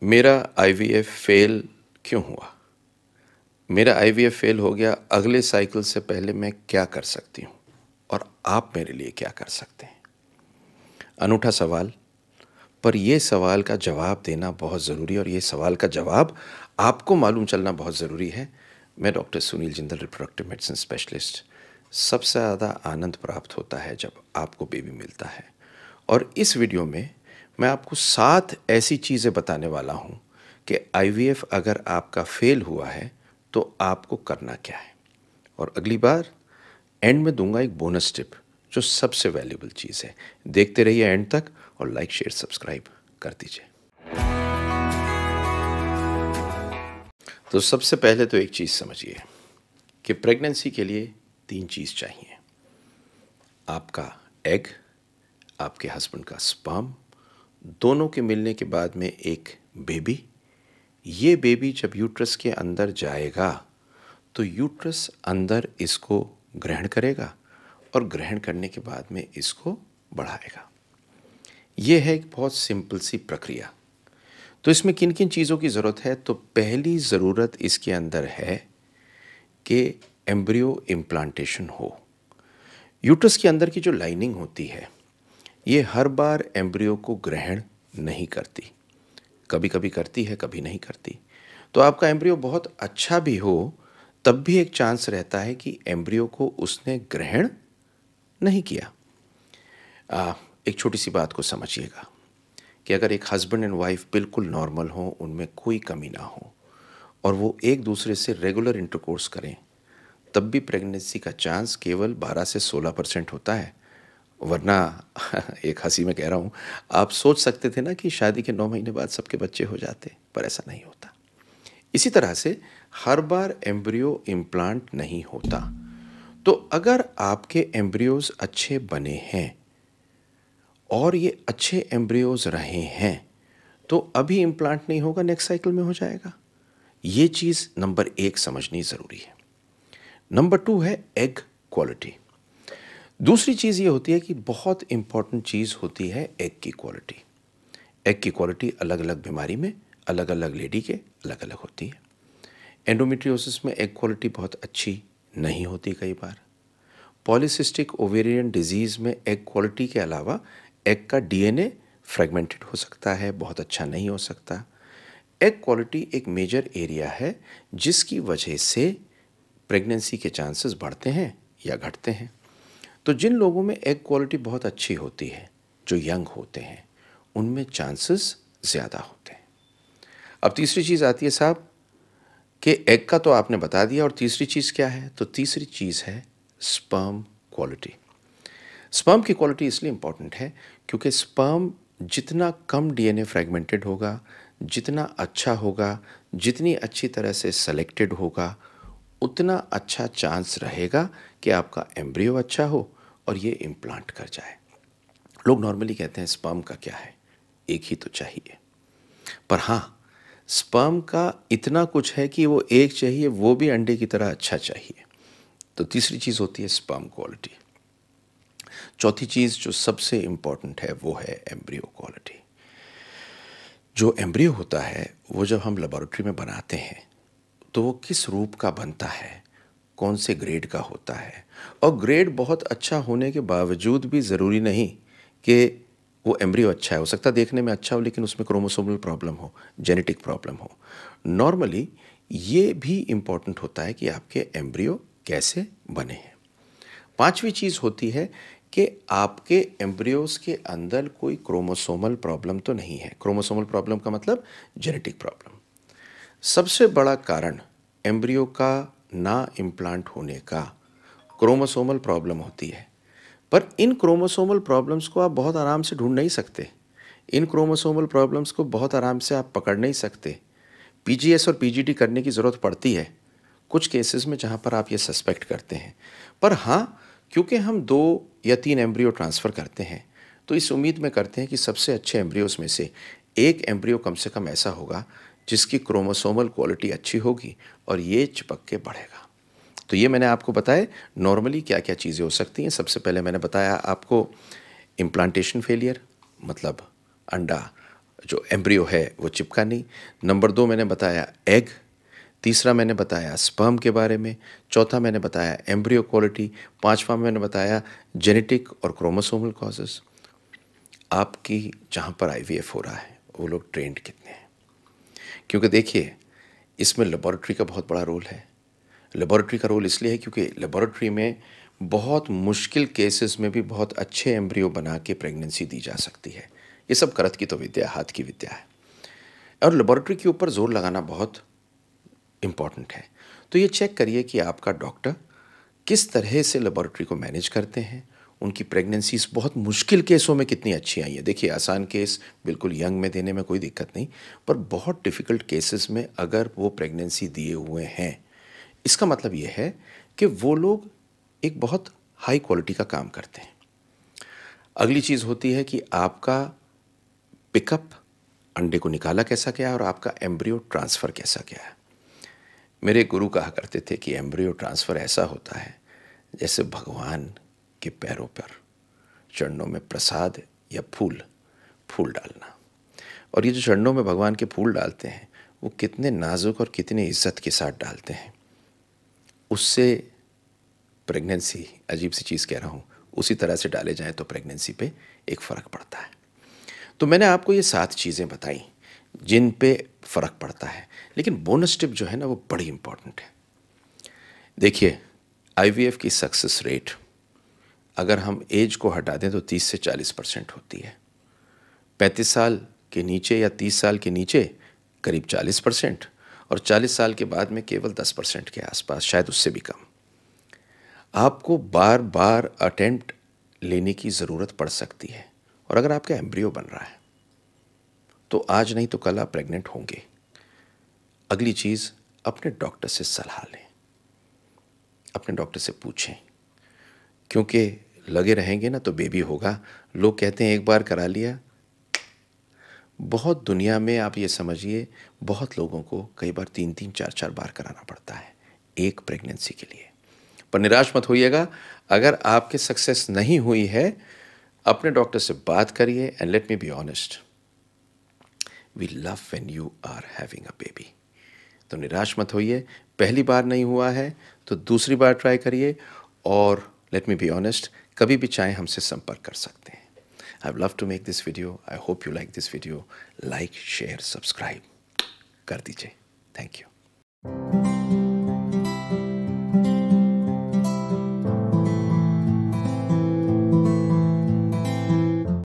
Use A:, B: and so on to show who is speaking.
A: मेरा IVF fail क्यों हुआ? मेरा आईवीएफ फेल हो गया, अगले साइकिल से पहले मैं क्या कर सकती हूँ और आप मेरे लिए क्या कर सकते हैं? अनूठा सवाल, पर यह सवाल का जवाब देना बहुत ज़रूरी है और ये सवाल का जवाब आपको मालूम चलना बहुत ज़रूरी है। मैं doctor Sunil Jindal, reproductive medicine specialist. सबसे ज़्यादा आनंद प्राप्त होता है जब आपको बेबी मिलता है, और इस वीडियो में मैं आपको 7 ऐसी चीज़ें बताने वाला हूँ कि आईवीएफ अगर आपका फेल हुआ है तो आपको करना क्या है। और अगली बार एंड में दूंगा एक बोनस टिप जो सबसे वैल्यूबल चीज़ है। देखते रहिए एंड तक और लाइक शेयर सब्सक्राइब कर दीजिए। तो सबसे पहले तो एक चीज़ समझिए कि प्रेगनेंसी के लिए 3 चीज़ चाहिए: आपका एग, आपके हस्बैंड का स्पर्म, दोनों के मिलने के बाद में एक बेबी। ये बेबी जब यूट्रस के अंदर जाएगा तो यूट्रस अंदर इसको ग्रहण करेगा और ग्रहण करने के बाद में इसको बढ़ाएगा। ये है एक बहुत सिंपल सी प्रक्रिया। तो इसमें किन किन चीज़ों की ज़रूरत है? तो पहली ज़रूरत इसके अंदर है कि एम्ब्रियो इम्प्लांटेशन हो। यूट्रस के अंदर की जो लाइनिंग होती है ये हर बार एम्ब्रियो को ग्रहण नहीं करती, कभी कभी करती है, कभी नहीं करती। तो आपका एम्ब्रियो बहुत अच्छा भी हो तब भी एक चांस रहता है कि एम्ब्रियो को उसने ग्रहण नहीं किया। एक छोटी सी बात को समझिएगा कि अगर एक हस्बैंड एंड वाइफ बिल्कुल नॉर्मल हो, उनमें कोई कमी ना हो और वो एक दूसरे से रेगुलर इंटरकोर्स करें, तब भी प्रेगनेंसी का चांस केवल 12 से 16% होता है। वरना एक हंसी में कह रहा हूँ, आप सोच सकते थे ना कि शादी के 9 महीने बाद सबके बच्चे हो जाते, पर ऐसा नहीं होता। इसी तरह से हर बार एम्ब्रियो इम्प्लांट नहीं होता। तो अगर आपके एम्ब्रियोज अच्छे बने हैं और ये अच्छे एम्ब्रियोज रहे हैं तो अभी इम्प्लांट नहीं होगा, नेक्स्ट साइकिल में हो जाएगा। ये चीज़ नंबर 1 समझनी ज़रूरी है। नंबर 2 है एग क्वालिटी। दूसरी चीज़ ये होती है कि बहुत इंपॉर्टेंट चीज़ होती है एग की क्वालिटी। एग की क्वालिटी अलग अलग बीमारी में, अलग अलग लेडी के अलग अलग होती है। एंडोमेट्रियोसिस में एग क्वालिटी बहुत अच्छी नहीं होती कई बार। पॉलीसिस्टिक ओवेरियन डिजीज़ में एग क्वालिटी के अलावा एग का डीएनए फ्रेगमेंटेड हो सकता है, बहुत अच्छा नहीं हो सकता। एग क्वालिटी एक मेजर एरिया है जिसकी वजह से प्रेगनेंसी के चांसेस बढ़ते हैं या घटते हैं। तो जिन लोगों में एग क्वालिटी बहुत अच्छी होती है, जो यंग होते हैं, उनमें चांसेस ज़्यादा होते हैं। अब तीसरी चीज़ आती है साहब कि एग का तो आपने बता दिया, और तीसरी चीज़ क्या है? तो तीसरी चीज़ है स्पर्म क्वालिटी। स्पर्म की क्वालिटी इसलिए इम्पॉर्टेंट है क्योंकि स्पर्म जितना कम डीएनए फ्रेगमेंटेड होगा, जितना अच्छा होगा, जितनी अच्छी तरह से सेलेक्टेड होगा, उतना अच्छा चांस रहेगा कि आपका एम्ब्रियो अच्छा हो और ये इम्प्लांट कर जाए। लोग नॉर्मली कहते हैं स्पर्म का क्या है, एक ही तो चाहिए। पर हाँ, स्पर्म का इतना कुछ है कि वो एक चाहिए, वो भी अंडे की तरह अच्छा चाहिए। तो तीसरी चीज़ होती है स्पर्म क्वालिटी। चौथी चीज़ जो सबसे इम्पॉर्टेंट है वो है एम्ब्रियो क्वालिटी। जो एम्ब्रियो होता है वो जब हम लेबोरेटरी में बनाते हैं तो वो किस रूप का बनता है, कौन से ग्रेड का होता है, और ग्रेड बहुत अच्छा होने के बावजूद भी ज़रूरी नहीं कि वो एम्ब्रियो अच्छा है। हो सकता है देखने में अच्छा हो लेकिन उसमें क्रोमोसोमल प्रॉब्लम हो, जेनेटिक प्रॉब्लम हो। नॉर्मली ये भी इम्पॉर्टेंट होता है कि आपके एम्ब्रियो कैसे बने हैं। पांचवी चीज़ होती है कि आपके एम्ब्रियोज के अंदर कोई क्रोमोसोमल प्रॉब्लम तो नहीं है। क्रोमोसोमल प्रॉब्लम का मतलब जेनेटिक प्रॉब्लम। सबसे बड़ा कारण एम्ब्रियो का ना इम्प्लांट होने का क्रोमोसोमल प्रॉब्लम होती है। पर इन क्रोमोसोमल प्रॉब्लम्स को आप बहुत आराम से ढूंढ नहीं सकते। इन क्रोमोसोमल प्रॉब्लम्स को बहुत आराम से आप पकड़ नहीं सकते। पीजीएस और पीजीटी करने की ज़रूरत पड़ती है कुछ केसेस में जहाँ पर आप ये सस्पेक्ट करते हैं। पर हाँ, क्योंकि हम 2 या 3 एम्ब्रियो ट्रांसफ़र करते हैं तो इस उम्मीद में करते हैं कि सबसे अच्छे एम्ब्रियोज में से एक एम्ब्रियो कम से कम ऐसा होगा जिसकी क्रोमोसोमल क्वालिटी अच्छी होगी और ये चिपक के बढ़ेगा। तो ये मैंने आपको बताया नॉर्मली क्या क्या चीज़ें हो सकती हैं। सबसे पहले मैंने बताया आपको इम्प्लांटेशन फेलियर, मतलब अंडा जो एम्ब्रियो है वो चिपका नहीं। नंबर 2 मैंने बताया एग, तीसरा मैंने बताया स्पर्म के बारे में, चौथा मैंने बताया एम्ब्रियो क्वालिटी, पांचवा मैंने बताया जेनेटिक और क्रोमोसोमल कॉजेस। आपकी जहाँ पर आईवीएफ हो रहा है वो लोग ट्रेंड कितने हैं? क्योंकि देखिए, इसमें लेबोरेटरी का बहुत बड़ा रोल है। लेबोरेटरी का रोल इसलिए है क्योंकि लेबोरेटरी में बहुत मुश्किल केसेस में भी बहुत अच्छे एम्ब्रियो बना के प्रेगनेंसी दी जा सकती है। ये सब करत की तो विद्या, हाथ की विद्या है, और लेबोरेटरी के ऊपर जोर लगाना बहुत इम्पॉर्टेंट है। तो ये चेक करिए कि आपका डॉक्टर किस तरह से लेबोरेटरी को मैनेज करते हैं, उनकी प्रेगनेंसीज बहुत मुश्किल केसों में कितनी अच्छी आई है। देखिए, आसान केस बिल्कुल यंग में देने में कोई दिक्कत नहीं, पर बहुत डिफ़िकल्ट केसेस में अगर वो प्रेगनेंसी दिए हुए हैं, इसका मतलब ये है कि वो लोग एक बहुत हाई क्वालिटी का काम करते हैं। अगली चीज़ होती है कि आपका पिकअप, अंडे को निकाला कैसा गया और आपका एम्ब्रियो ट्रांसफ़र कैसा गया। मेरे गुरु कहा करते थे कि एम्ब्रियो ट्रांसफ़र ऐसा होता है जैसे भगवान के पैरों पर, चरणों में प्रसाद या फूल डालना। और ये जो चरणों में भगवान के फूल डालते हैं वो कितने नाजुक और कितनी इज्जत के साथ डालते हैं, उससे प्रेगनेंसी, अजीब सी चीज़ कह रहा हूँ, उसी तरह से डाले जाएं तो प्रेगनेंसी पे एक फ़र्क पड़ता है। तो मैंने आपको ये 7 चीज़ें बताई जिन पे फ़र्क पड़ता है, लेकिन बोनस टिप जो है ना वो बड़ी इंपॉर्टेंट है। देखिए, आईवीएफ की सक्सेस रेट अगर हम एज को हटा दें तो 30 से 40% होती है। 35 साल के नीचे या 30 साल के नीचे करीब 40%, और 40 साल के बाद में केवल 10% के आसपास, शायद उससे भी कम। आपको बार बार अटेम्प्ट लेने की ज़रूरत पड़ सकती है, और अगर आपका एम्ब्रियो बन रहा है तो आज नहीं तो कल आप प्रेग्नेंट होंगे। अगली चीज़, अपने डॉक्टर से सलाह लें, अपने डॉक्टर से पूछें, क्योंकि लगे रहेंगे ना तो बेबी होगा। लोग कहते हैं एक बार करा लिया, बहुत दुनिया में आप ये समझिए बहुत लोगों को कई बार 3-3, 4-4 बार कराना पड़ता है एक प्रेगनेंसी के लिए। पर निराश मत होइएगा, अगर आपके सक्सेस नहीं हुई है अपने डॉक्टर से बात करिए। And let me be honest, we love when you are having a baby. तो निराश मत होइए, पहली बार नहीं हुआ है तो दूसरी बार ट्राई करिए, और लेट मी बी ऑनेस्ट, कभी भी चाहें हमसे संपर्क कर सकते हैं। I love to make this video, I hope you like this video. Like, share, subscribe कर दीजिए। Thank you.